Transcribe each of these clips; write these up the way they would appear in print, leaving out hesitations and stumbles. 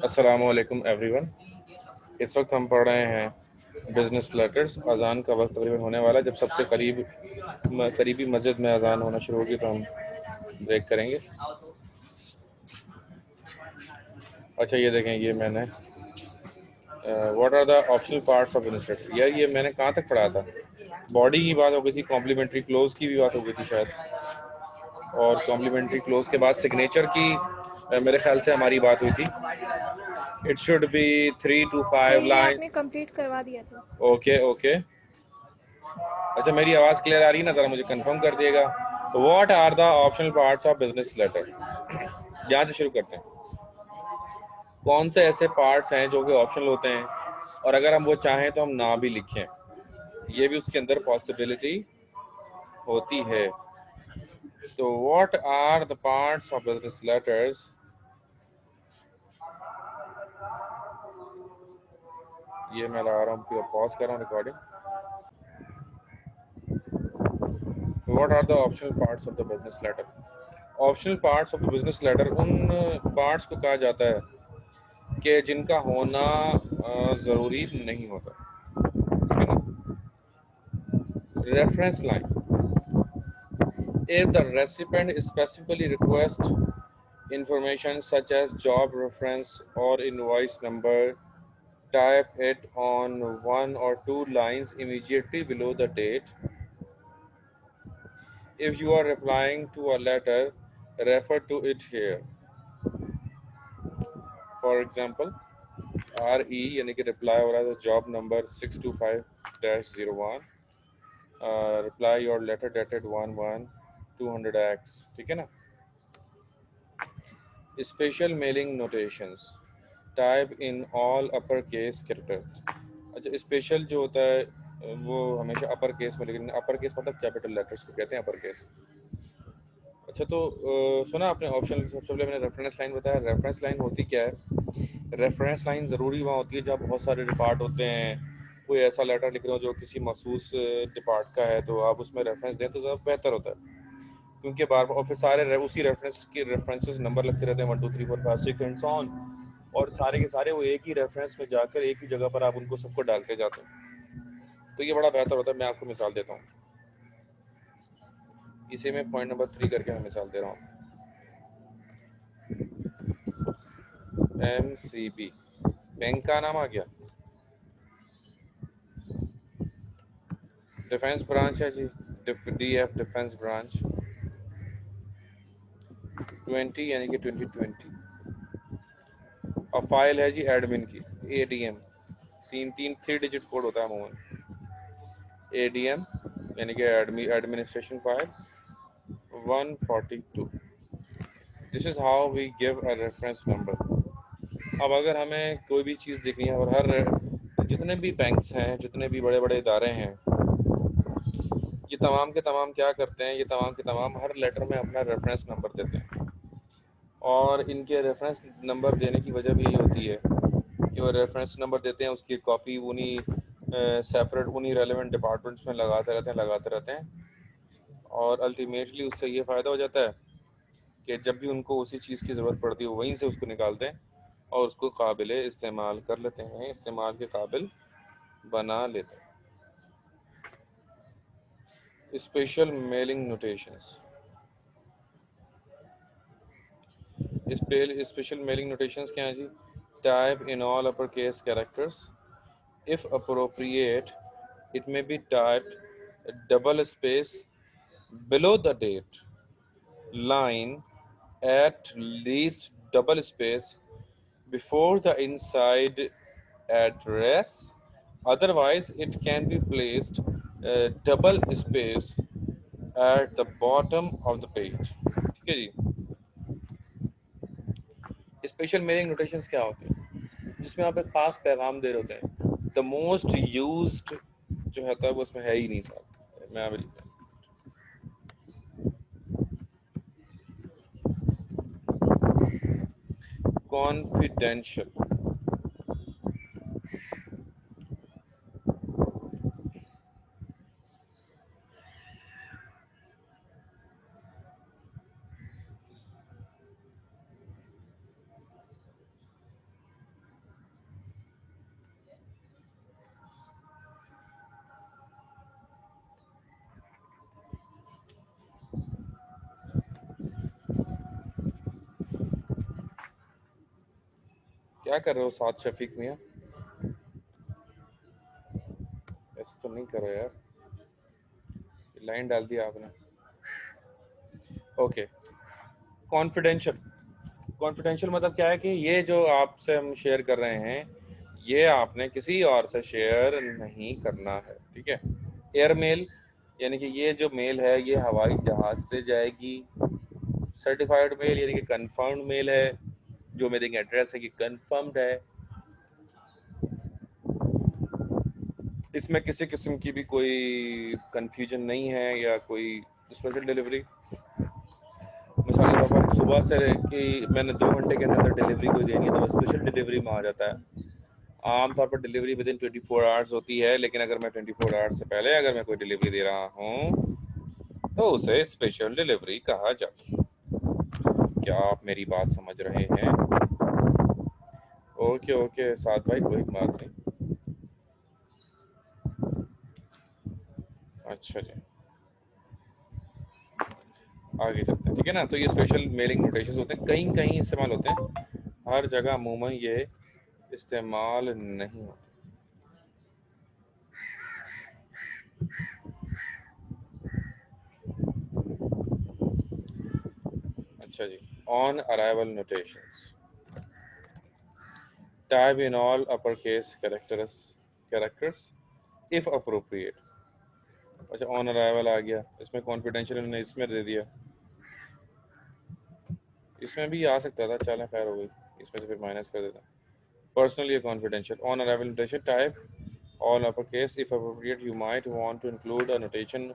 अस्सलामु अलैकुम एवरीवन। इस वक्त हम पढ़ रहे हैं बिज़नेस लेटर्स। अज़ान का वक्त तकरीबन होने वाला है। जब सबसे करीबी मस्जिद में अज़ान होना शुरू होगी तो हम ब्रेक करेंगे। अच्छा, ये देखें, ये मैंने what are the optional parts of business letter. यार, ये मैंने कहाँ तक पढ़ा था? बॉडी की बात हो गई थी, कॉम्प्लीमेंट्री क्लोज की भी बात हो गई थी शायद, और कॉम्प्लीमेंट्री क्लोज के बाद सिग्नेचर की मेरे ख्याल से हमारी बात हुई थी। इट शुड बी 3 to 5 नहीं, ये लाइन। आपने कंप्लीट करवा दिया था। Okay okay. अच्छा, मेरी आवाज़ क्लियर आ रही है ना? ज़रा मुझे कंफर्म कर दिएगा। What are the optional parts of business letter. यहाँ से शुरू करते हैं। कौन से ऐसे पार्ट्स हैं जो कि ऑप्शनल होते हैं और अगर हम वो चाहें तो हम ना भी लिखें, ये भी उसके अंदर पॉसिबिलिटी होती है। तो what are the parts of business letters. ये मैं लगा रहा हूँ, पॉज कर रहा हूँ recording. What are the optional parts of the business letter. Optional parts of the business letter उन पार्ट्स को कहा जाता है कि जिनका होना ज़रूरी नहीं होता, ठीक है ना? Reference line. If the recipient specifically request information such as job reference or invoice number, type it on one or two lines immediately below the date. If you are replying to a letter, refer to it here. For example, RE यानी कि reply हो रहा है तो job number 625-01, reply your letter dated 1/1/200X, ठीक है ना? Special mailing notations, type in all upper case character. अच्छा, स्पेशल जो होता है वो हमेशा अपर केस में, लेकिन अपर केस मतलब कैपिटल लेटर्स को कहते हैं अपर केस। अच्छा, तो सुना आपने ऑप्शन, सबसे पहले मैंने रेफरेंस लाइन बताया। रेफरेंस लाइन होती क्या है? रेफरेंस लाइन ज़रूरी वहाँ होती है जहाँ बहुत सारे डिपार्ट होते हैं। कोई ऐसा लेटर लिख रहे हो जो किसी मखसूस डिपार्ट का है, तो आप उसमें रेफरेंस दें तो ज़्यादा बेहतर होता है, क्योंकि बार बार और फिर सारे उसी रेफरेंस के रेफरेंसेस नंबर लगते रहते हैं, 1 2 3 4 5 6 एंड सो ऑन, और सारे के सारे वो एक ही रेफरेंस में जाकर एक ही जगह पर आप उनको सबको डालते जाते हैं। तो ये बड़ा बेहतर होता है। मैं आपको मिसाल देता हूँ, इसी में पॉइंट नंबर 3 करके मैं मिसाल दे रहा हूँ। MCB बैंक का नाम आ गया, डिफेंस ब्रांच है जी, DF डिफेंस ब्रांच 20 यानी कि 2020। और फाइल है जी एडमिन की, ADM, तीन तीन 3 डिजिट कोड होता है अमूमन। ADM यानी कि administration file 142। This is how we give a reference number. अब अगर हमें कोई भी चीज़ देखनी है, और हर जितने भी बैंक्स हैं, जितने भी बड़े बड़े इदारे हैं, ये तमाम के तमाम क्या करते हैं, ये तमाम के तमाम हर लेटर में अपना रेफरेंस नंबर देते हैं। और इनके रेफरेंस नंबर देने की वजह भी यही होती है कि वो रेफरेंस नंबर देते हैं, उसकी कॉपी उन्हीं सेपरेट उन्हीं रेलेवेंट डिपार्टमेंट्स में लगाते रहते हैं। और अल्टीमेटली उससे ये फ़ायदा हो जाता है कि जब भी उनको उसी चीज़ की ज़रूरत पड़ती है, वहीं से उसको निकालते हैं और उसको काबिल इस्तेमाल कर लेते हैं, इस्तेमाल के काबिल बना लेते हैं। Special mailing notations. Special mailing notations क्या हैं जी? Type in all upper case characters, if appropriate it may be typed double space below the date line, at least double space before the inside address. Otherwise it can be placed double space at the bottom of the page, ठीक है जी? Special mailing notations क्या होते हैं? जिसमें आप एक खास पैगाम दे रहे होते हैं। द मोस्ट यूज्ड जो होता है वो उसमें है ही नहीं साहब। मैं अभी कॉन्फिडेंशियल। क्या कर रहे हो साथ शफीक मियाँ? ऐसे तो नहीं करो यार, लाइन डाल दिया आपने। Okay, confidential. कॉन्फिडेंशियल मतलब क्या है कि ये जो आपसे हम शेयर कर रहे हैं, ये आपने किसी और से शेयर नहीं करना है, ठीक है। एयर मेल, यानी कि ये जो मेल है ये हवाई जहाज से जाएगी। सर्टिफाइड मेल यानी कि कंफर्म्ड मेल है, जो मेलिंग एड्रेस है कि कंफर्म्ड है। इसमें किसी किस्म की भी कोई कंफ्यूजन नहीं है या कोई स्पेशल डिलीवरी। मिसाल के तौर पर सुबह से कि मैंने 2 घंटे के अंदर डिलीवरी कोई देनी है तो वो स्पेशल डिलीवरी में आ जाता है। आमतौर पर डिलीवरी विद इन 24 आवर्स होती है, लेकिन अगर मैं 24 आवर्स से पहले अगर मैं कोई डिलीवरी दे रहा हूँ तो उसे स्पेशल डिलीवरी कहा जाता है। क्या आप मेरी बात समझ रहे हैं? ओके ओके साथ भाई, कोई बात नहीं। अच्छा जी, आगे चलते हैं, ठीक है ना। तो ये स्पेशल मेलिंग नोटेशन होते हैं, कहीं कहीं इस्तेमाल होते हैं, हर जगह अमूमन ये इस्तेमाल नहीं होते। अच्छा जी, on arrival notations, type in all upper case characters if appropriate. अच्छा, ऑन अराइवल आ गया, इसमें कॉन्फिडेंशियल ने इसमें दे दिया, इसमें भी आ सकता था, चलें खैर हो गई, इसमें से फिर माइनस कर देता। पर्सनल या confidential, on arrival notation type all uppercase. If appropriate, you might want to include a notation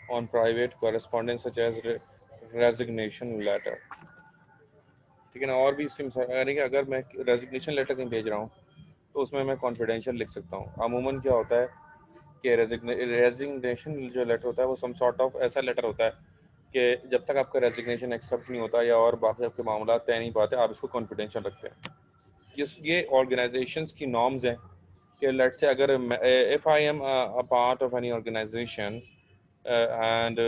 on private correspondence such as resignation letter, ठीक है ना। और भी यानी कि अगर मैं रेजिग्नेशन लेटर कहीं भेज रहा हूँ तो उसमें मैं कॉन्फिडेंशियल लिख सकता हूँ। अमूमन क्या होता है कि रेजिग्नेशन जो लेटर होता है वो सम सॉर्ट ऑफ ऐसा लेटर होता है कि जब तक आपका रेजिग्नेशन एक्सेप्ट नहीं होता या और बाकी आपके मामला तय नहीं पाते, आप इसको कॉन्फिडेंशियल रखते हैं। ये ऑर्गेनाइजेशंस की नॉर्म्स हैं कि लेट से अगर if I am a part of any organisation and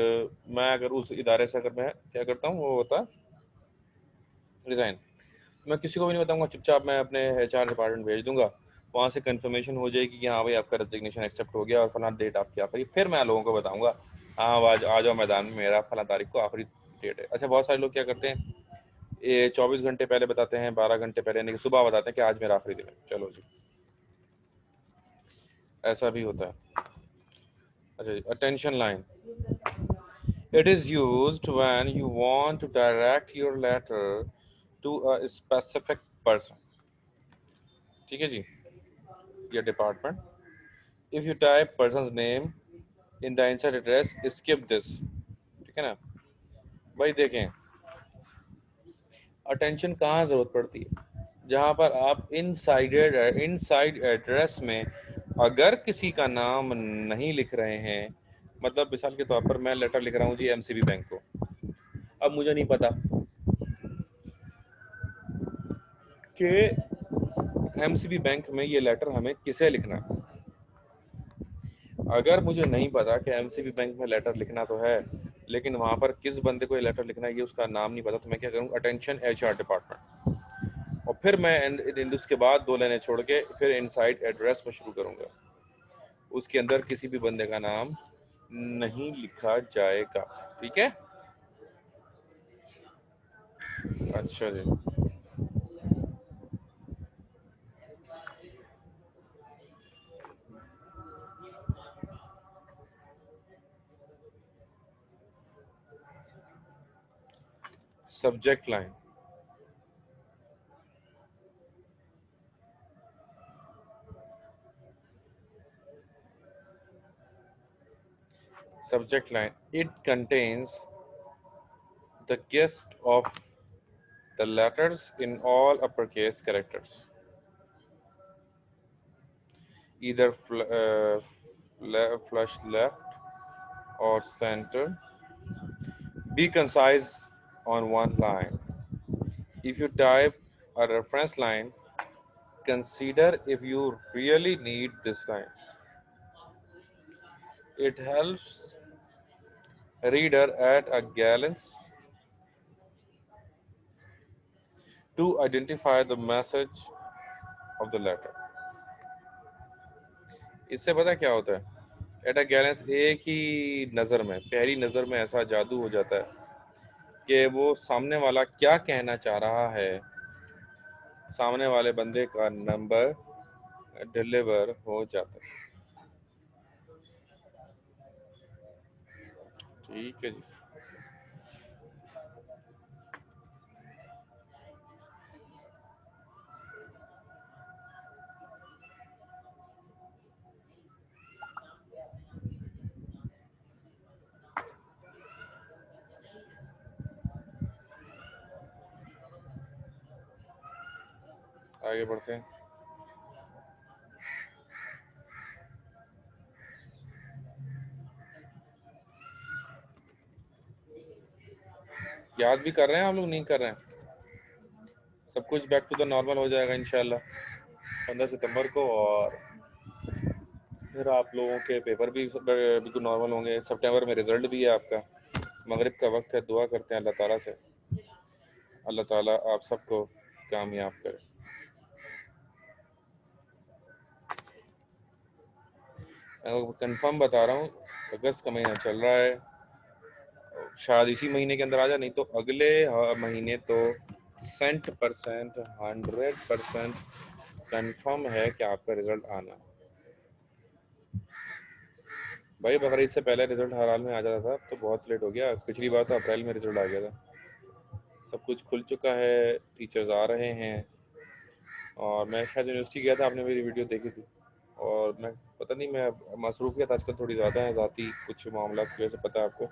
मैं अगर उस इदारे से अगर मैं क्या करता हूँ वो होता है रिज़ाइन, मैं किसी को भी नहीं बताऊंगा, चुपचाप मैं अपने HR डिपार्टमेंट भेज दूंगा, वहाँ से कंफर्मेशन हो जाएगी कि हाँ भाई आपका रेजिग्नेशन एक्सेप्ट हो गया और फला डेट आपकी आखिरी, फिर मैं लोगों को बताऊंगा हाँ आज आ जाओ मैदान में, मेरा फला तारीख को आखिरी डेट है। अच्छा, बहुत सारे लोग क्या करते हैं, ये 24 घंटे पहले बताते हैं, 12 घंटे पहले, यानी कि सुबह बताते हैं कि आज मेरा आखिरी दिन है, चलो जी, ऐसा भी होता है। अच्छा जी, attention line, it is used when you want to direct your letter to a specific person, ठीक है जी, या department. If you type person's name in the inside address, skip this, ठीक है ना। भाई देखें, अटेंशन कहाँ ज़रूरत पड़ती है, जहाँ पर आप इनसाइड एड्रेस में अगर किसी का नाम नहीं लिख रहे हैं। मतलब मिसाल के तौर पर मैं लेटर लिख रहा हूँ जी MCB बैंक को, अब मुझे नहीं पता कि MCB बैंक में ये लेटर हमें किसे लिखना है। अगर मुझे नहीं पता कि MCB बैंक में लेटर लिखना तो है, लेकिन वहाँ पर किस बंदे को ये लेटर लिखना है ये उसका नाम नहीं पता, तो मैं क्या करूँगा, अटेंशन HR डिपार्टमेंट, और फिर मैं उसके बाद 2 लाइनें छोड़ के फिर इनसाइड एड्रेस में शुरू करूँगा, उसके अंदर किसी भी बंदे का नाम नहीं लिखा जाएगा, ठीक है। अच्छा जी, subject line, subject line, it contains the gist of the letters in all uppercase characters, either flush left or center. Be concise on one line. If you type a reference line, consider if you really need this line. It helps reader at a glance to identify the message of the letter. इससे पता क्या होता है, at a gallons, एक ही नज़र में, पहली नज़र में ऐसा जादू हो जाता है कि वो सामने वाला क्या कहना चाह रहा है, सामने वाले बंदे का नंबर डिलीवर हो जाता है। ठीक है जी। आगे बढ़ते हैं। याद भी कर रहे हैं आप लोग, नहीं कर रहे हैं? सब कुछ बैक टू द नॉर्मल हो जाएगा इंशाल्लाह 15 सितंबर को, और फिर आप लोगों के पेपर भी बिल्कुल नॉर्मल होंगे। सितंबर में रिजल्ट भी है आपका, मगरिब का वक्त है। दुआ करते हैं अल्लाह ताला से, अल्लाह ताला आप सबको कामयाब करे। मैं कंफर्म बता रहा हूँ, अगस्त का महीना चल रहा है, शायद इसी महीने के अंदर आ जाए, नहीं तो अगले महीने तो 100% कंफर्म है कि आपका रिजल्ट आना। भाई बकरीद से पहले रिजल्ट हर हाल में आ जाता था, अब तो बहुत लेट हो गया। पिछली बार तो अप्रैल में रिजल्ट आ गया था। सब कुछ खुल चुका है, टीचर्स आ रहे हैं। और मैं शायद यूनिवर्सिटी गया था, आपने मेरी वीडियो देखी थी। और मैं पता नहीं, मैं मसरूफियत आजकल थोड़ी ज़्यादा है, ज़ाती कुछ मामला की वजह से, पता है आपको।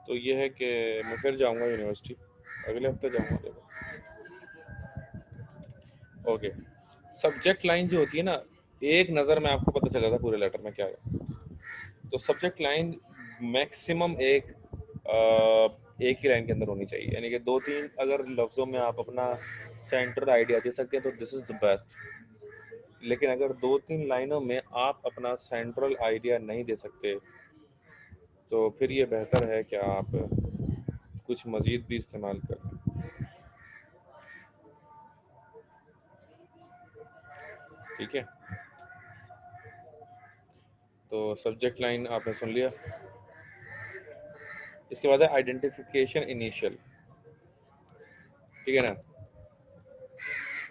तो ये है कि मैं फिर जाऊंगा यूनिवर्सिटी, अगले हफ्ते जाऊंगा देखो। ओके, सब्जेक्ट लाइन जो होती है ना, एक नज़र में आपको पता चल जाता है पूरे लेटर में क्या है। तो सब्जेक्ट लाइन मैक्सिमम एक ही लाइन के अंदर होनी चाहिए, यानी कि 2-3 अगर लफ्ज़ों में आप अपना सेंटर आइडिया दे सकते हैं तो दिस इज़ द बेस्ट। लेकिन अगर 2-3 लाइनों में आप अपना सेंट्रल आइडिया नहीं दे सकते, तो फिर ये बेहतर है कि आप कुछ मज़ीद भी इस्तेमाल करें। ठीक है, तो सब्जेक्ट लाइन आपने सुन लिया। इसके बाद है आइडेंटिफिकेशन इनिशियल। ठीक है ना,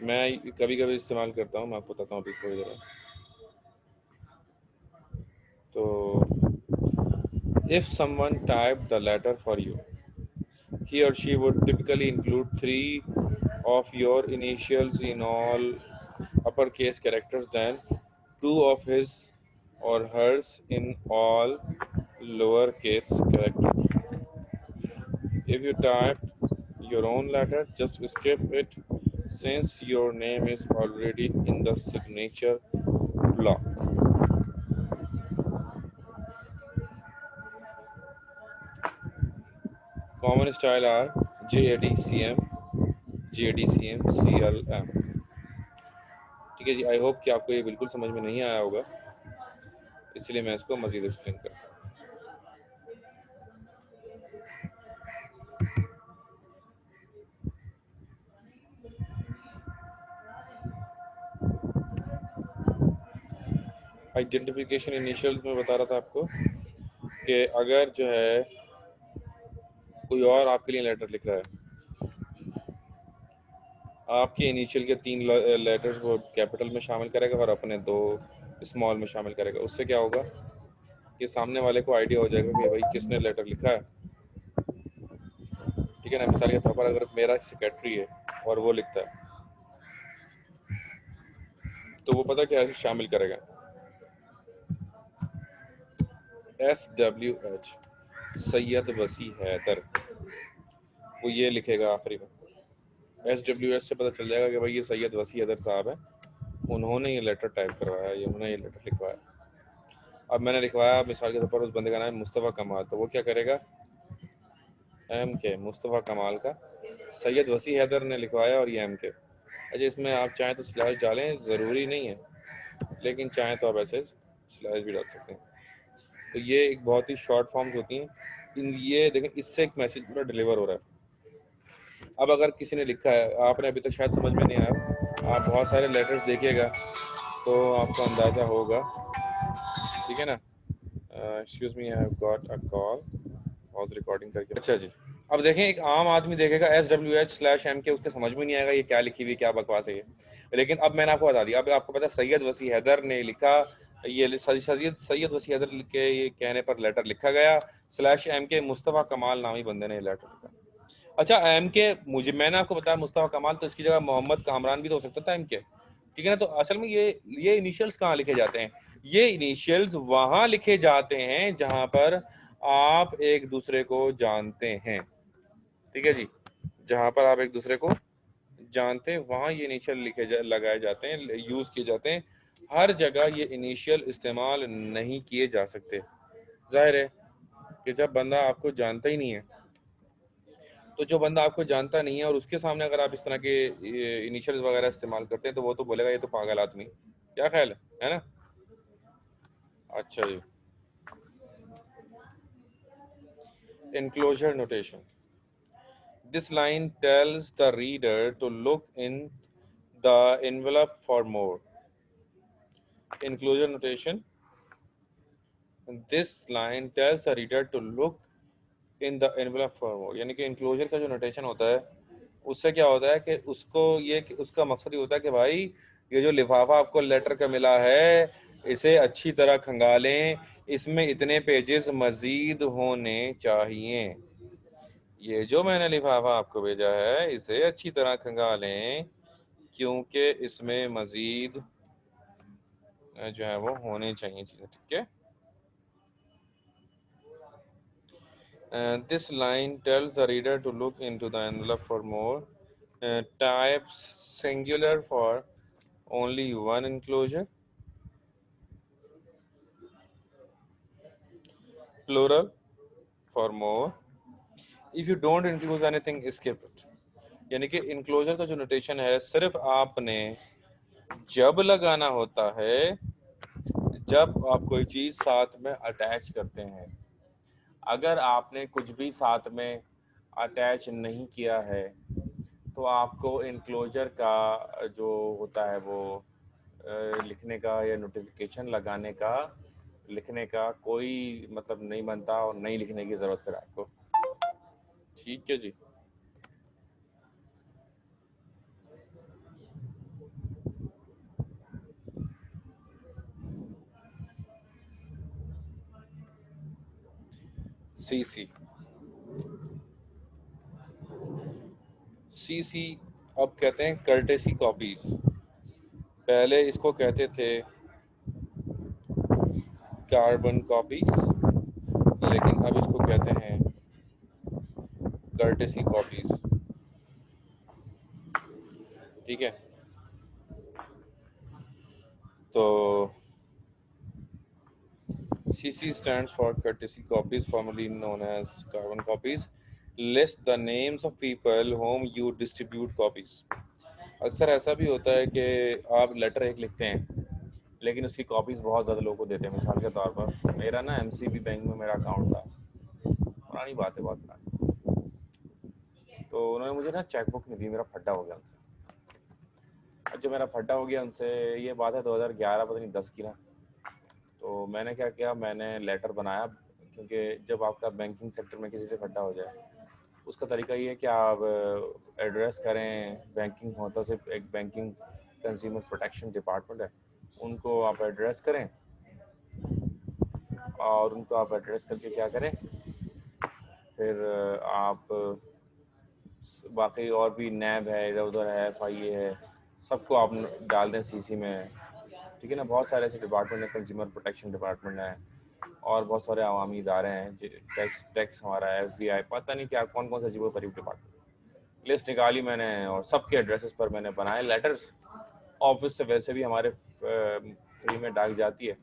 मैं कभी कभी इस्तेमाल करता हूँ, मैं आपको बताता हूँ अभी थोड़ी देर में। तो if someone typed the letter for you, he or she would typically include 3 of your initials in all uppercase characters, then 2 of his or hers in all lowercase characters. If you typed your own letter, just skip it since your name is already in the signature block. Common style are JADCM, JDCM, CLM। ठीक है जी, I hope कि आपको ये बिल्कुल समझ में नहीं आया होगा, इसलिए मैं इसको मज़ीद एक्सप्लेन करता हूँ। आइडेंटिफिकेशन इनिशियल्स में बता रहा था आपको कि अगर जो है कोई और आपके लिए लेटर लिख रहा है, आपके इनिशियल के 3 लेटर्स वो कैपिटल में शामिल करेगा और अपने 2 स्मॉल में शामिल करेगा। उससे क्या होगा कि सामने वाले को आइडिया हो जाएगा कि भाई किसने लेटर लिखा है। ठीक है ना, मिसाल के तौर पर अगर मेरा सेक्रेटरी है और वो लिखता है, तो वो पता क्या है शामिल करेगा, SWH, सैयद वसी हैदर, वो ये लिखेगा आखिरी में। SWH से पता चल जाएगा कि भाई ये सैयद वसी हैदर साहब है, उन्होंने ये लेटर टाइप करवाया, ये उन्होंने ये लेटर लिखवाया। अब मैंने लिखवाया मिसाल के तौर पर उस बंदे का नाम है मुस्तफ़ा कमाल, तो वो क्या करेगा, MK, मुस्तफ़ा कमाल का सैयद वसी हैदर ने लिखवाया और ये MK। अच्छा, इसमें आप चाहें तो स्लैश डालें, ज़रूरी नहीं है, लेकिन चाहें तो आप ऐसे स्लैश भी डाल सकते हैं। तो ये एक बहुत ही शॉर्ट फॉर्म्स होती हैं। इन ये देखें, इससे एक मैसेज पूरा डिलीवर हो रहा है। अब अगर किसी ने लिखा है, आपने अभी तक शायद समझ में नहीं आया, आप बहुत सारे लेटर्स देखिएगा तो आपको अंदाज़ा होगा, ठीक है ना। Excuse me, I have got a call, pause recording करके। अच्छा जी, अब देखें, एक आम आदमी देखेगा SWH/MK, उसके समझ में नहीं आएगा ये क्या लिखी हुई, क्या बकवास है ये। लेकिन अब मैंने आपको बता दिया, अब आपको पता, सैयद वसी हैदर ने लिखा, ये सैयद वसी हैदर के ये कहने पर लेटर लिखा गया, /MK मुस्तफ़ा कमाल नामी बंदे ने लेटर लिखा। अच्छा, MK, मैंने आपको बताया मुस्तफ़ा कमाल, तो इसकी जगह मोहम्मद कामरान भी तो हो सकता था MK, ठीक है ना। तो असल में ये इनिशियल्स कहाँ लिखे जाते हैं? ये इनिशियल्स वहां लिखे जाते हैं जहां पर आप एक दूसरे को जानते हैं, ठीक है जी। जहां पर आप एक दूसरे को जानते हैं वहां ये इनिशियल लगाए जाते हैं, यूज किए जाते हैं। हर जगह ये इनिशियल इस्तेमाल नहीं किए जा सकते। जाहिर है कि जब बंदा आपको जानता ही नहीं है, तो जो बंदा आपको जानता नहीं है और उसके सामने अगर आप इस तरह के इनिशियल्स वगैरह इस्तेमाल करते हैं, तो वो तो बोलेगा ये तो पागल आदमी। क्या ख्याल है ना? अच्छा जी, enclosure notation. This line tells the reader to look in the envelope for more. Enclosure notation. This line tells the reader to look in the envelope for more. यानी कि enclosure का जो notation होता है, उससे क्या होता है कि उसका मकसद ये होता है कि भाई, ये जो लिफाफा आपको लेटर का मिला है, इसे अच्छी तरह खंगालें, इसमें इतने पेजेस मजीद होने चाहिए। ये जो मैंने लिफाफा आपको भेजा है, इसे अच्छी तरह खंगालें, क्योंकि इसमें मजीद जो है वो होने चाहिए चीज़ें, ठीक है। This line tells the reader to look into the envelope for more. Type singular for only one enclosure, plural for more. If you don't include anything, skip it. यानी कि इनक्लोजर का जो नोटेशन है, सिर्फ आपने जब लगाना होता है जब आप कोई चीज़ साथ में अटैच करते हैं। अगर आपने कुछ भी साथ में अटैच नहीं किया है, तो आपको इनक्लोजर का जो होता है वो लिखने का या नोटिफिकेशन लगाने का, लिखने का कोई मतलब नहीं बनता, और नहीं लिखने की ज़रूरत है आपको, ठीक है जी। CC CC अब कहते हैं कर्टेसी कॉपीज, पहले इसको कहते थे कार्बन कॉपीज, लेकिन अब इसको कहते हैं कर्टेसी कॉपीज, ठीक है। तो CC stands for courtesy copies, formerly known as carbon copies. List the names of people whom you distribute copies. अक्सर ऐसा भी होता है कि आप लेटर एक लिखते हैं, लेकिन उसकी कॉपीज़ बहुत ज़्यादा लोगों को देते हैं। मिसाल के तौर पर मेरा ना MCB बैंक में मेरा अकाउंट था, पुरानी बात है, बहुत पुरानी। तो उन्होंने मुझे ना चेक बुक नहीं दी, मेरा फड्डा हो गया उनसे। अब जब मेरा फड्डा हो गया उनसे, ये बात है 2011 पता नहीं 10 की ना। तो मैंने क्या किया, मैंने लेटर बनाया, क्योंकि जब आपका बैंकिंग सेक्टर में किसी से फड्डा हो जाए, उसका तरीका ये है कि आप एड्रेस करें, बैंकिंग होता सिर्फ एक बैंकिंग कंज्यूमर प्रोटेक्शन डिपार्टमेंट है, उनको आप एड्रेस करें, और उनको आप एड्रेस करके क्या करें, फिर आप बाकी और भी नैब है, इधर उधर है, FIA है, सबको आप डाल दें CC में, ठीक है ना। बहुत सारे ऐसे डिपार्टमेंट हैं, कंज्यूमर प्रोटेक्शन डिपार्टमेंट है, और बहुत सारे अवामी इदारे हैं, टैक्स हमारा है, FBI, पता नहीं क्या कौन कौन से अजीब गरीब डिपार्टमेंट। लिस्ट निकाली मैंने और सबके एड्रेसेस पर मैंने बनाए लेटर्स। ऑफिस से वैसे भी हमारे फ्री में डाक जाती है,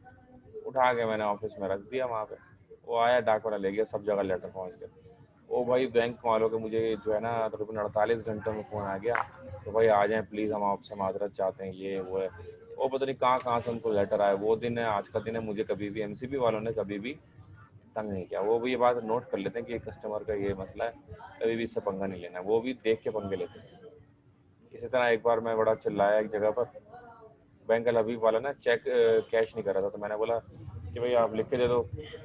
उठा के मैंने ऑफिस में रख दिया वहाँ पे। वो आया, डाक वाला ले गया, सब जगह लेटर पहुँच गया। ओ भाई, बैंक वालों के मुझे जो है ना तकरीबन 48 घंटों में फ़ोन आ गया, तो भाई आ जाएं प्लीज़, हम आपसे माजरत चाहते हैं, ये वो है। वो पता नहीं कहाँ कहाँ से उनको लेटर आए। वो दिन है, आज का दिन है, मुझे कभी भी MCB वालों ने कभी भी तंग नहीं किया। वो भी ये बात नोट कर लेते हैं कि कस्टमर का ये मसला है, कभी भी इससे पंगा नहीं लेना। वो भी देख के पंगे लेते हैं। इसी तरह एक बार मैं बड़ा चिल्लाया एक जगह पर, बैंक अल हबीब वाला ना चेक कैश नहीं कर रहा था, तो मैंने बोला कि भाई आप लिख के दे दो,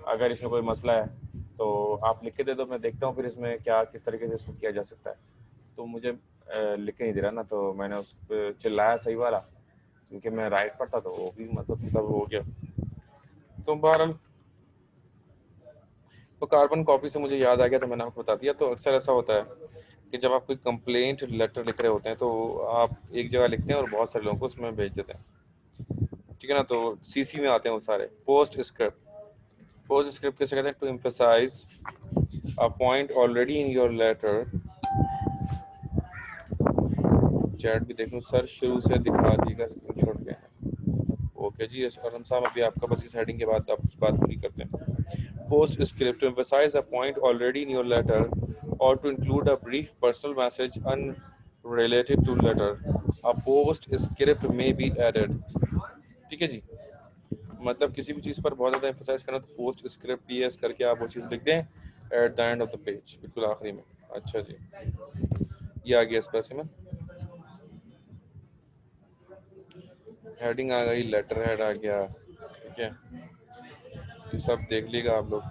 अगर इसमें कोई मसला है तो आप लिख के दे दो, मैं देखता हूँ फिर इसमें क्या किस तरीके से इसको किया जा सकता है। तो मुझे लिख के नहीं दे रहा ना, तो मैंने उस पर चिल्लाया सही वाला, क्योंकि मैं राइट पर था, तो वो भी मतलब हो गया। तो बहरहाल तो कार्बन कॉपी से मुझे याद आ गया, तो मैंने आपको बता दिया। तो अक्सर ऐसा होता है कि जब आप कोई कंप्लेंट लेटर लिख रहे होते हैं, तो आप एक जगह लिखते हैं और बहुत सारे लोगों को उसमें भेज देते हैं, ठीक है ना। तो सीसी में आते हैं वो सारे। पोस्ट स्क्रिप्ट, पोस्ट स्क्रिप्ट किसे कहते हैं? To emphasise a point already in your letter. Chat भी देख लूँ सर, शुरू से दिखा दीजिएगा स्क्रीनशॉट क्या है। ओके जी अरम साहब, अभी आपका बस इस हेडिंग के बाद आपकी बात पूरी करते हैं। Postscript to emphasise a point already in your letter और to include a brief personal message unrelated to letter, a postscript में बी एडेड। ठीक है जी, मतलब किसी भी चीज़ पर बहुत ज़्यादा एम्फसाइज करना, तो पोस्ट स्क्रिप्ट पीएस करके आप वो चीज़ लिख दें at the end of the page, बिल्कुल आखिरी में। अच्छा जी, ये आ गया इस पैसे में, हेडिंग आ गई, लेटर हेड आ गया, ठीक है। ये सब देख लीजिएगा आप लोग।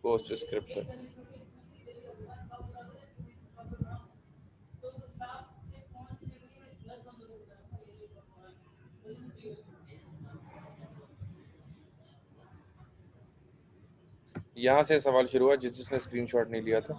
पोस्ट स्क्रिप्ट यहाँ से सवाल शुरू हुआ, जिसने स्क्रीनशॉट नहीं लिया था।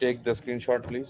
Take the screenshot please.